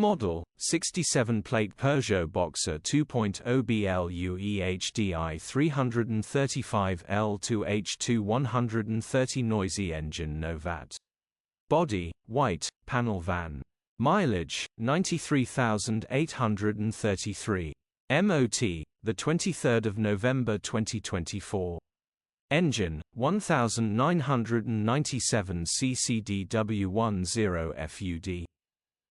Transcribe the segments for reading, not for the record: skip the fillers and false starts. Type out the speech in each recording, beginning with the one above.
Model, 67-plate Peugeot Boxer 2.0 BlueHDi 335L2H2 130 noisy engine no VAT. Body, white, panel van. Mileage, 93,833. MOT, the 23rd of November 2024. Engine, 1997 cc DW10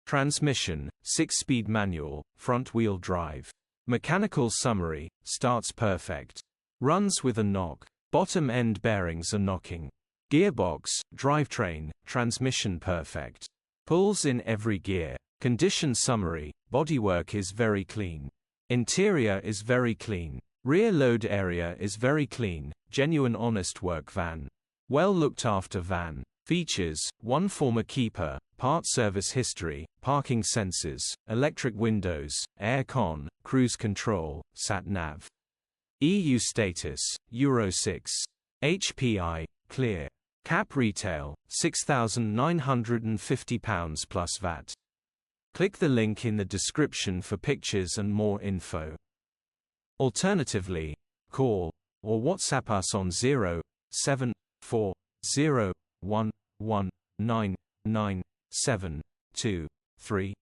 Transmission, 6-speed manual, front-wheel drive. Mechanical summary, starts perfect. Runs with a knock. Bottom end bearings are knocking. Gearbox, drivetrain, transmission perfect. Pulls in every gear. Condition summary, bodywork is very clean. Interior is very clean. Rear load area is very clean, genuine honest work van. Well looked after van. Features, 1 former keeper, part service history, parking sensors, electric windows, air con, cruise control, sat-nav. EU status, Euro 6. HPI, clear. Cap retail, £6,950 plus VAT. Click the link in the description for pictures and more info. Alternatively, call or WhatsApp us on 07401199723.